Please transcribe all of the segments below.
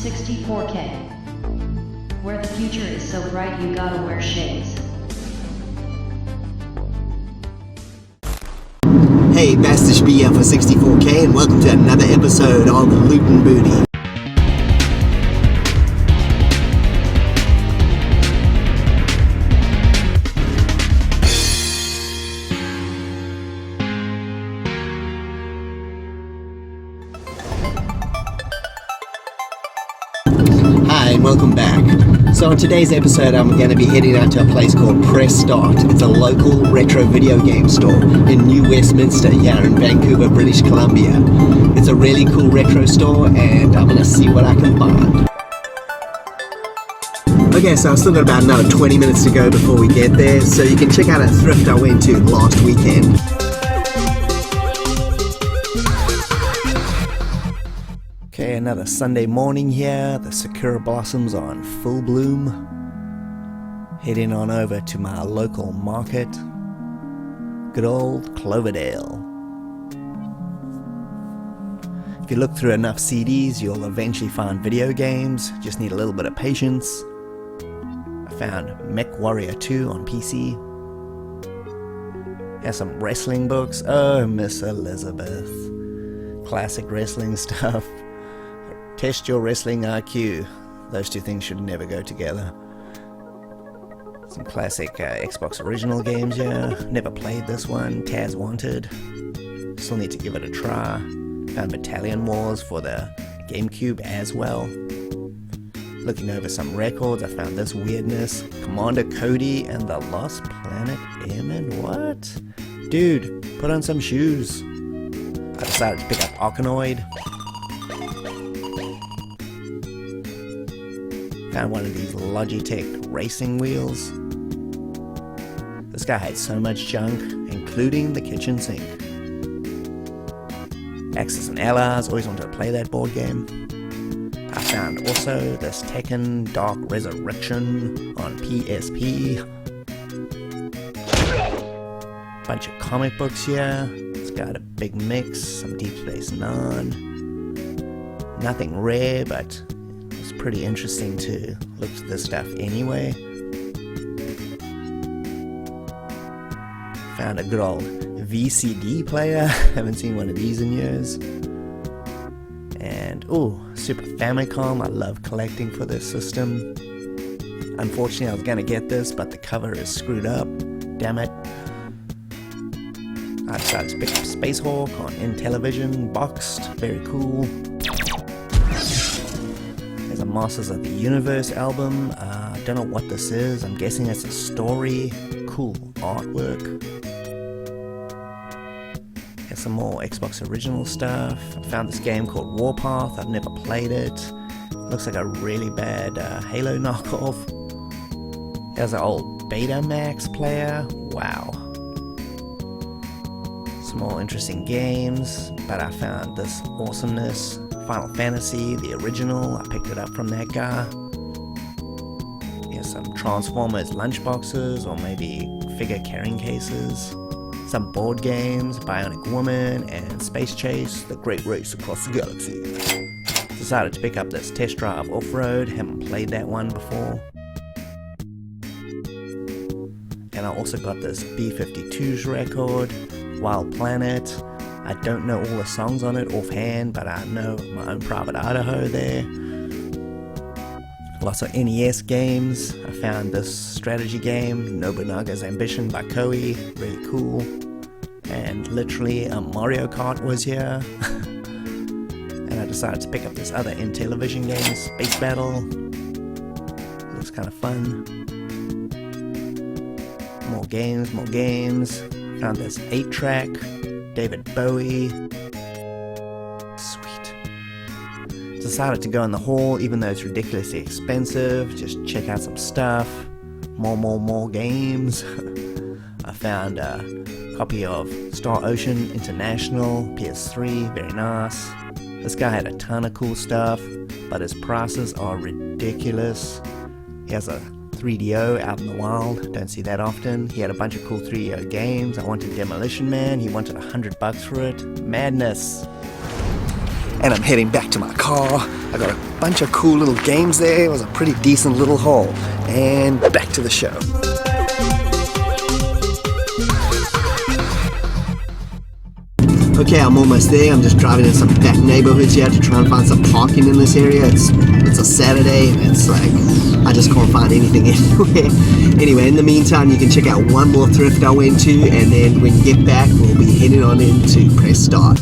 64K. Where the future is so bright you gotta wear shades. Hey, Bastish B here for 64K and welcome to another episode of Loot and Booty. Hi and welcome back. So in today's episode I'm going to be heading out to a place called Press Start. It's a local retro video game store in New Westminster here in Vancouver, British Columbia. It's a really cool retro store and I'm going to see what I can find. Okay, so I've still got about another 20 minutes to go before we get there, so you can check out a thrift I went to last weekend. Okay, another Sunday morning here. The sakura blossoms are in full bloom. Heading on over to my local market. Good old Cloverdale. If you look through enough CDs, you'll eventually find video games. Just need a little bit of patience. I found Mech Warrior 2 on PC. Has some wrestling books. Oh, Miss Elizabeth. Classic wrestling stuff. Test your wrestling IQ. Those two things should never go together. Some classic Xbox original games, yeah. Never played this one. Taz Wanted. Still need to give it a try. Found Battalion Wars for the GameCube as well. Looking over some records, I found this weirdness. Commander Cody and the Lost Planet Airmen. What? Dude, put on some shoes. I decided to pick up Arkanoid. Found one of these Logitech racing wheels. This guy had so much junk, including the kitchen sink. Axis and Allies, always wanted to play that board game. I found also this Tekken Dark Resurrection on PSP. Bunch of comic books here. It's got a big mix, some Deep Space Nine. Nothing rare, but it's pretty interesting to look at this stuff anyway. Found a good old VCD player. Haven't seen one of these in years. And Super Famicom. I love collecting for this system. Unfortunately, I was gonna get this, but the cover is screwed up. Damn it. I decided to pick up Space Hawk on Intellivision, boxed. Very cool. There's a Masters of the Universe album. I don't know what this is. I'm guessing it's a story. Cool artwork. There's some more Xbox original stuff. I found this game called Warpath. I've never played it. Looks like a really bad Halo knockoff. There's an old Betamax player. Wow. Some more interesting games, but I found this awesomeness. Final Fantasy, the original. I picked it up from that guy. Here's some Transformers lunchboxes, or maybe figure carrying cases. Some board games, Bionic Woman and Space Chase, the great race across the galaxy. Decided to pick up this Test Drive Off-Road, haven't played that one before. And I also got this B-52s record, Wild Planet. I don't know all the songs on it offhand, but I know my own Private Idaho there. Lots of NES games. I found this strategy game, Nobunaga's Ambition by Koei, really cool. And literally a Mario Kart was here. And I decided to pick up this other Intellivision game, Space Battle. Looks kind of fun. More games. Found this 8-track, David Bowie. Sweet. Decided to go in the haul, even though it's ridiculously expensive. Just check out some stuff. More games. I found a copy of Star Ocean International, PS3, very nice. This guy had a ton of cool stuff, but his prices are ridiculous. He has a 3DO out in the wild, don't see that often. He had a bunch of cool 3DO games. I wanted Demolition Man, he wanted $100 for it. Madness. and I'm heading back to my car. I got a bunch of cool little games there. It was a pretty decent little haul. And back to the show. Okay, I'm almost there. I'm just driving in some back neighborhoods here to try and find some parking in this area. It's a Saturday and it's like, I just can't find anything anywhere. Anyway, in the meantime, you can check out one more thrift I went to, and then when you get back, we'll be heading on in to press start.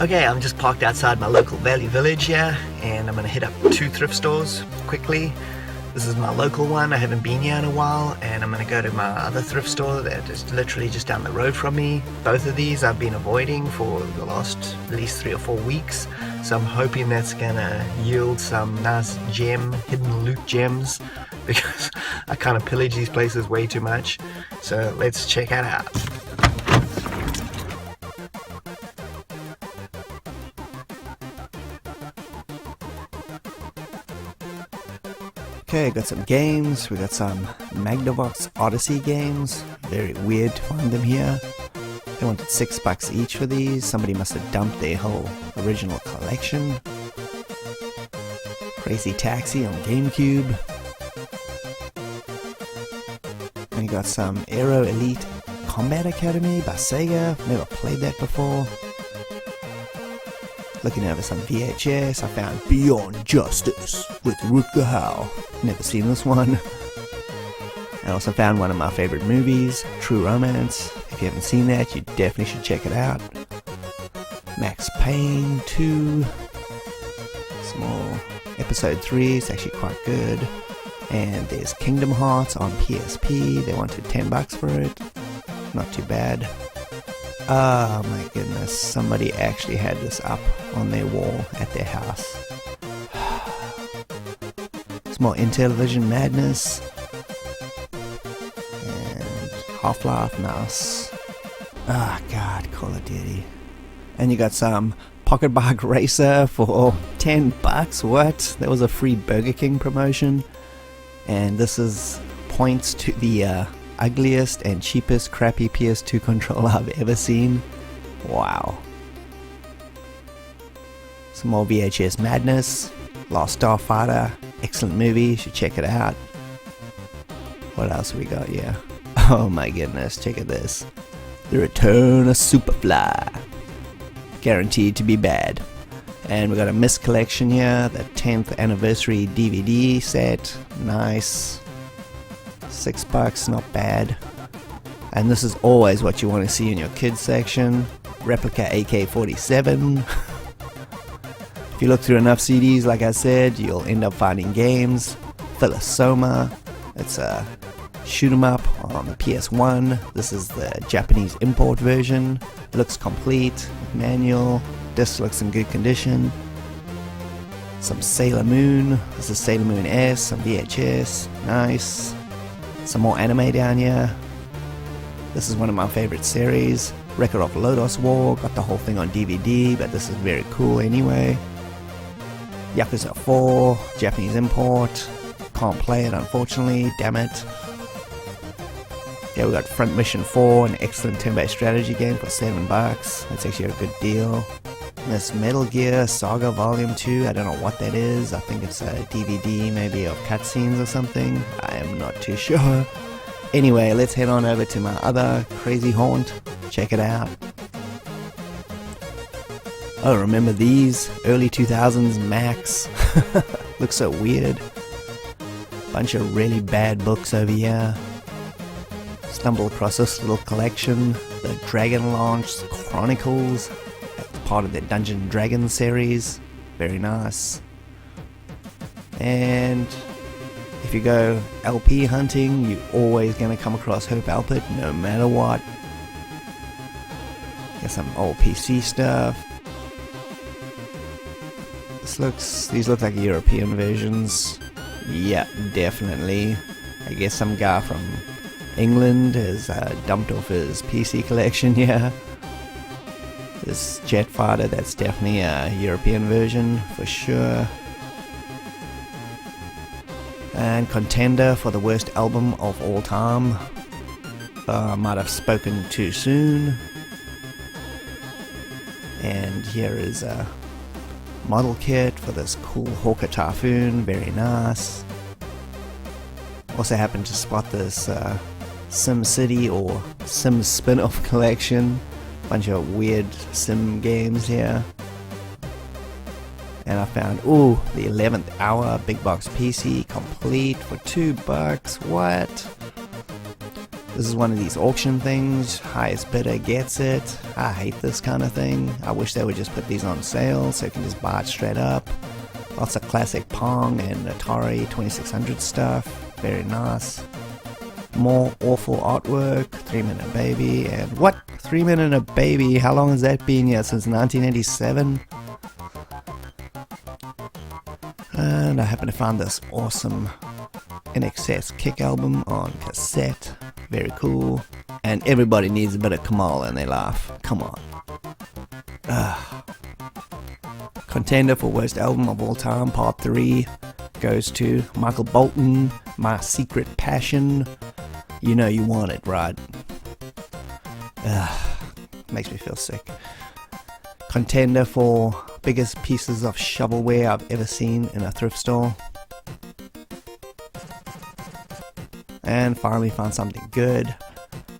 Okay, I'm just parked outside my local Valley Village here, and I'm gonna hit up 2 thrift stores quickly. This is my local one. I haven't been here in a while, and I'm gonna go to my other thrift store that is literally just down the road from me. Both of these I've been avoiding for the last at least 3 or 4 weeks, so I'm hoping that's gonna yield some nice hidden loot gems, because I kind of pillage these places way too much. So let's check it out. Okay, got some games. We got some Magnavox Odyssey games. Very weird to find them here. They wanted $6 each for these. Somebody must have dumped their whole original collection. Crazy Taxi on GameCube. And you got some Aero Elite Combat Academy by Sega. Never played that before. Looking over some VHS, I found Beyond Justice with Rutger Hauer. Never seen this one. I also found one of my favorite movies, True Romance. If you haven't seen that, you definitely should check it out. Max Payne 2. Small episode 3, it's actually quite good. And there's Kingdom Hearts on PSP. They wanted $10 for it. Not too bad. Oh my goodness, somebody actually had this up on their wall at their house. It's more Intellivision Madness. And Half-Life Mouse. Ah, God, Call of Duty. And you got some Pocket Bike Racer for $10. What? That was a free Burger King promotion. And this is points to the ugliest and cheapest crappy PS2 controller I've ever seen. Wow. Some more VHS Madness. Lost Starfighter. Excellent movie. You should check it out. What else we got here? Oh my goodness, check out this. The Return of Superfly. Guaranteed to be bad. And we got a Mist collection here. The 10th anniversary DVD set. Nice. $6, not bad. And this is always what you want to see in your kids section. Replica AK-47. If you look through enough CDs, like I said, you'll end up finding games. Philosoma. It's a shoot 'em up on the PS1. This is the Japanese import version. It looks complete. Manual. Disc looks in good condition. Some Sailor Moon. This is Sailor Moon S. Some VHS. Nice. Some more anime down here. This is one of my favorite series. Record of Lodoss War. Got the whole thing on DVD, but this is very cool anyway. Yakuza 4. Japanese import. Can't play it unfortunately. Damn it. Yeah, we got Front Mission 4, an excellent turn-based strategy game for $7. That's actually a good deal. This Metal Gear Saga Volume 2, I don't know what that is. I think it's a DVD maybe of cutscenes or something. I am not too sure. Anyway, let's head on over to my other crazy haunt. Check it out. Oh, remember these? Early 2000s Macs. Looks so weird. Bunch of really bad books over here. Stumbled across this little collection. The Dragon Launch Chronicles. Part of the Dungeon Dragons series. Very nice. And if you go LP hunting, you're always going to come across Hope Alpert no matter what. Got some old PC stuff. These look like European versions. Yeah, definitely. I guess some guy from England has dumped off his PC collection here. This Jet Fighter, that's definitely a European version for sure. And Contender for the worst album of all time. I might have spoken too soon. And here is a model kit for this cool Hawker Typhoon, very nice. Also happened to spot this Sim City or Sim spin-off collection, bunch of weird sim games here. And I found, ooh, the 11th hour big box PC complete for $2. What? This is one of these auction things, highest bidder gets it. I hate this kind of thing. I wish they would just put these on sale so you can just buy it straight up. Lots of classic Pong and Atari 2600 stuff, very nice. More awful artwork, 3 Minute Baby, and what? 3 Minute Baby, how long has that been here? Since 1987? And I happen to find this awesome NXS Kick album on cassette. Very cool. And everybody needs a bit of Kamal in their life. Come on. Contender for worst album of all time, part 3, goes to Michael Bolton, My Secret Passion. You know you want it, right? Makes me feel sick. Contender for biggest pieces of shovelware I've ever seen in a thrift store. And finally found something good.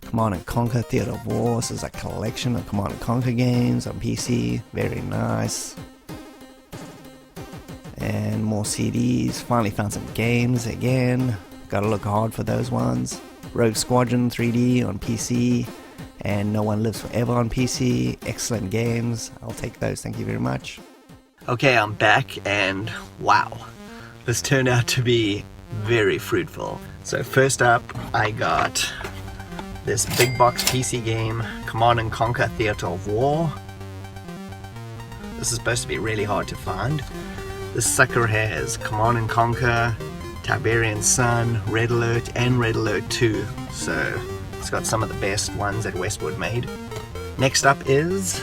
Command & Conquer Theatre of War. This is a collection of Command & Conquer games on PC. Very nice. And more CDs. Finally found some games again. Gotta look hard for those ones. Rogue Squadron 3D on PC. And No One Lives Forever on PC. Excellent games. I'll take those. Thank you very much. Okay, I'm back and wow. This turned out to be very fruitful. So first up, I got this big box PC game, Command & Conquer Theatre of War. This is supposed to be really hard to find. This sucker has Command & Conquer, Tiberian Sun, Red Alert, and Red Alert 2. So it's got some of the best ones that Westwood made. Next up is,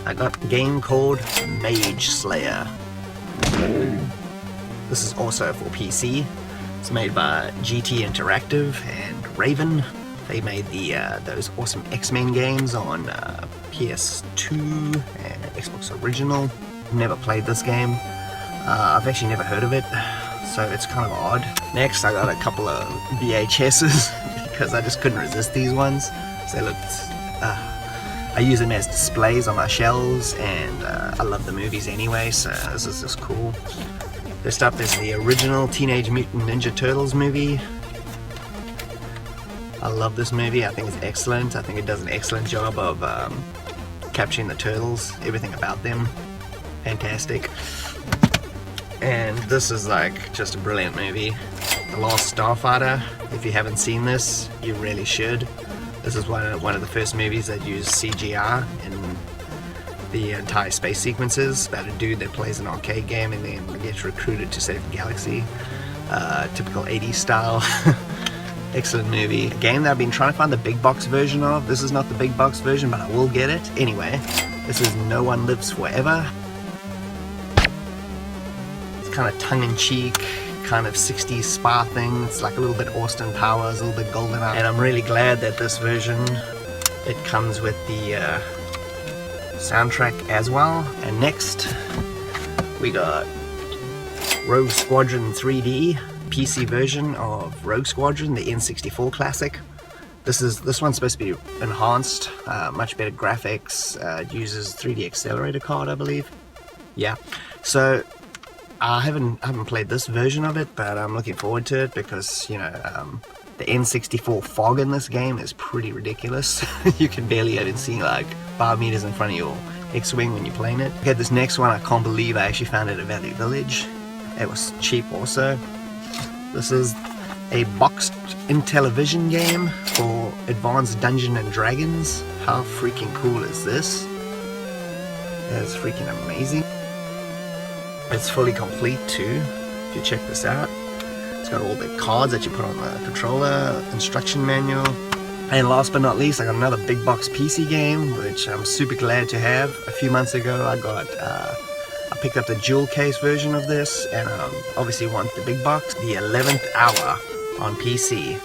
I got a game called Mage Slayer. This is also for PC. It's made by GT Interactive and Raven. They made those awesome X-Men games on PS2 and Xbox Original. Never played this game. I've actually never heard of it, so it's kind of odd. Next, I got a couple of VHSs because I just couldn't resist these ones. So they looked. I use them as displays on my shelves, and I love the movies anyway, so this is just cool. First up is the original Teenage Mutant Ninja Turtles movie. I love this movie. I think it's excellent. I think it does an excellent job of capturing the turtles, everything about them. Fantastic. And this is like just a brilliant movie. The Last Starfighter. If you haven't seen this, you really should. This is one of the first movies that used CGI in the entire space sequences. About a dude that plays an arcade game and then gets recruited to save the galaxy. Typical 80s style. Excellent movie. A game that I've been trying to find the big box version of. This is not the big box version, but I will get it. Anyway, this is No One Lives Forever. It's kind of tongue-in-cheek, kind of 60s spa thing. It's like a little bit Austin Powers, a little bit GoldenEye. And I'm really glad that this version, it comes with the soundtrack as well. And next, we got Rogue Squadron 3D. PC version of Rogue Squadron, the N64 classic. This one's supposed to be enhanced, much better graphics. It uses 3D accelerator card, I believe. Yeah. So I haven't played this version of it, but I'm looking forward to it because the N64 fog in this game is pretty ridiculous. You can barely even see like 5 meters in front of your X-Wing when you're playing it. Okay, this next one I can't believe I actually found it at Value Village. It was cheap also. This is a boxed Intellivision game for Advanced Dungeons and Dragons. How freaking cool is this? That is freaking amazing. It's fully complete too, if you check this out. It's got all the cards that you put on the controller, instruction manual. And last but not least, I got another big box PC game, which I'm super glad to have. A few months ago I picked up the jewel case version of this, and obviously want the big box. The 11th Hour on PC.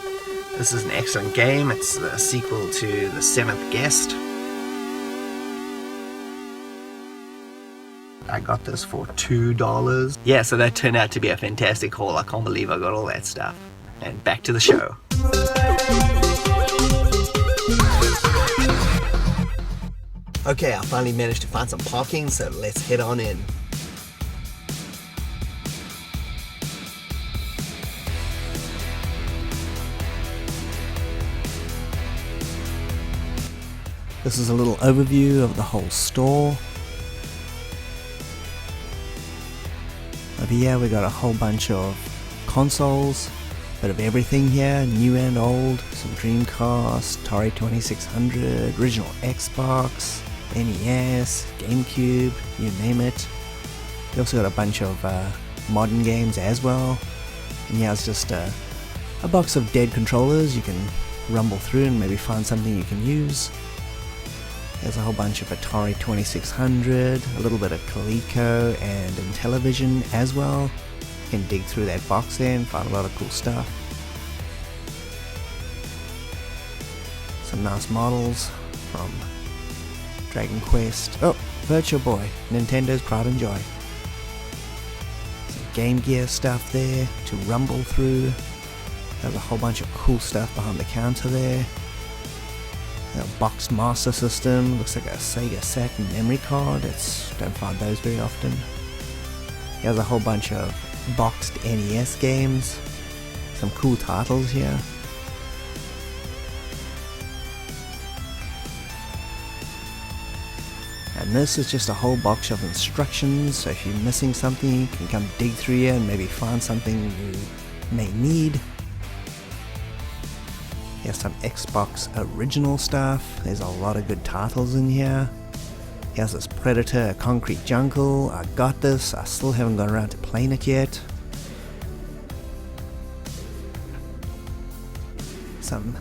This is an excellent game. It's the sequel to The Seventh Guest. I got this for $2. Yeah, so that turned out to be a fantastic haul. I can't believe I got all that stuff. And back to the show. Okay, I finally managed to find some parking, so let's head on in. This is a little overview of the whole store. Over here we got a whole bunch of consoles, bit of everything here, new and old, some Dreamcast, Atari 2600, original Xbox, NES, GameCube, you name it. We also got a bunch of modern games as well. And yeah, it's just a box of dead controllers you can rumble through and maybe find something you can use. There's a whole bunch of Atari 2600, a little bit of Coleco and Intellivision as well. You can dig through that box there and find a lot of cool stuff. Some nice models from Dragon Quest. Oh, Virtual Boy, Nintendo's pride and joy. Some Game Gear stuff there to rumble through. There's a whole bunch of cool stuff behind the counter there. A boxed Master System, looks like a Sega Saturn memory card. Don't find those very often. Here's a whole bunch of boxed NES games. Some cool titles here. And this is just a whole box of instructions, so if you're missing something you can come dig through here and maybe find something you may need. Here's some Xbox original stuff. There's a lot of good titles in here. Here's this Predator Concrete Jungle. I got this. I still haven't got around to playing it yet. Some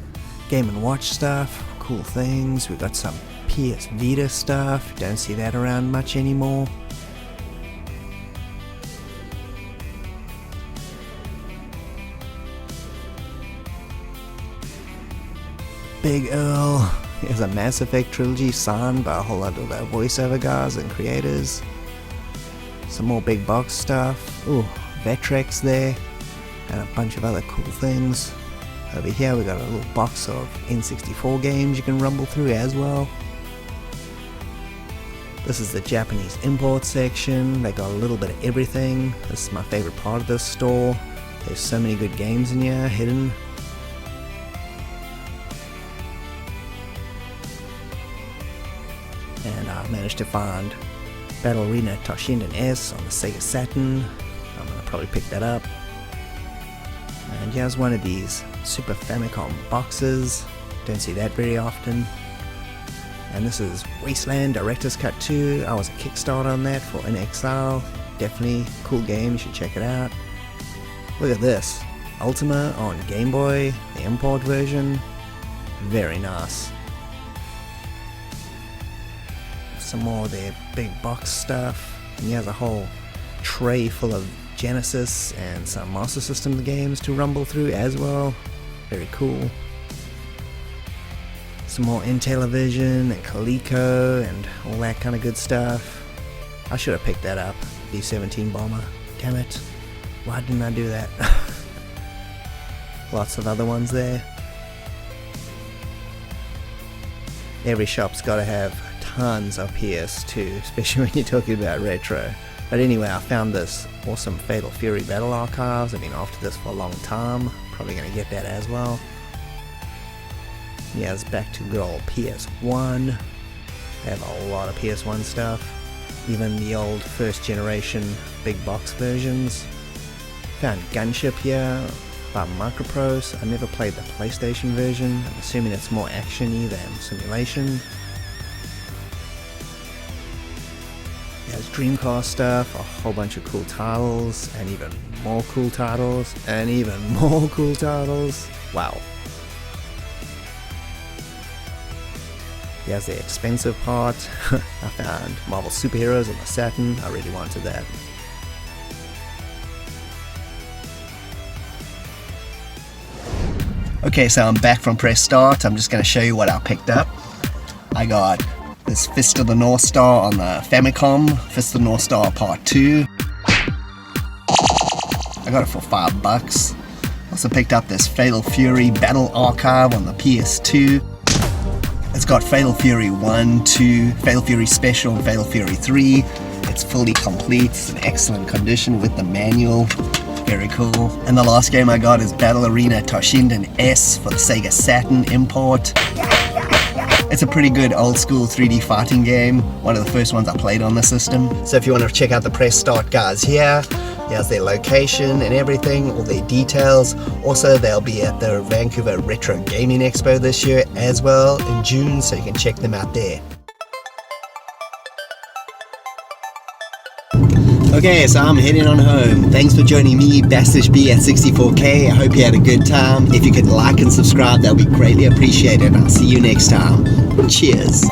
Game & Watch stuff. Cool things. We've got some PS Vita stuff. Don't see that around much anymore. Big Earl. Here's a Mass Effect trilogy signed by a whole lot of the voiceover guys and creators. Some more big box stuff. Ooh, Vectrex there. And a bunch of other cool things. Over here we got a little box of N64 games you can rumble through as well. This is the Japanese import section. They got a little bit of everything. This is my favorite part of this store. There's so many good games in here hidden. And I managed to find Battle Arena Toshinden S on the Sega Saturn. I'm gonna probably pick that up. And here's one of these Super Famicom boxes. Don't see that very often. And this is Wasteland Director's Cut 2. I was a Kickstarter on that for In Exile. Definitely cool game, you should check it out. Look at this. Ultima on Game Boy, the import version. Very nice. Some more of their big box stuff. And here's a whole tray full of Genesis and some Master System games to rumble through as well. Very cool. Some more Intellivision and Coleco and all that kind of good stuff. I should have picked that up. B-17 bomber. Damn it. Why didn't I do that? Lots of other ones there. Every shop's got to have tons of PS2, especially when you're talking about retro. But anyway, I found this awesome Fatal Fury Battle Archives. I've been after this for a long time. Probably going to get that as well. Yeah, it's back to good old PS1. They have a lot of PS1 stuff. Even the old first generation big box versions. Found Gunship here by Microprose. I never played the PlayStation version. I'm assuming it's more action-y than simulation. There's Dreamcast stuff, a whole bunch of cool titles, and even more cool titles, and even more cool titles. Wow. Here's the expensive part. I found Marvel Superheroes on the Saturn. I really wanted that. Okay, so I'm back from press start. I'm just going to show you what I picked up. I got this Fist of the North Star on the Famicom, Fist of the North Star Part 2. I got it for $5. Also picked up this Fatal Fury Battle Archive on the PS2. It's got Fatal Fury 1, 2, Fatal Fury Special, and Fatal Fury 3. It's fully complete, it's in excellent condition with the manual. Very cool. And the last game I got is Battle Arena Toshinden S for the Sega Saturn import. It's a pretty good old school 3D fighting game. One of the first ones I played on the system. So if you want to check out the press start guys here's their location and everything, all their details. Also they'll be at the Vancouver Retro Gaming Expo this year as well in June, so you can check them out there. Okay, so I'm heading on home. Thanks for joining me, Bastish B at 64K. I hope you had a good time. If you could like and subscribe, that would be greatly appreciated. I'll see you next time. Cheers.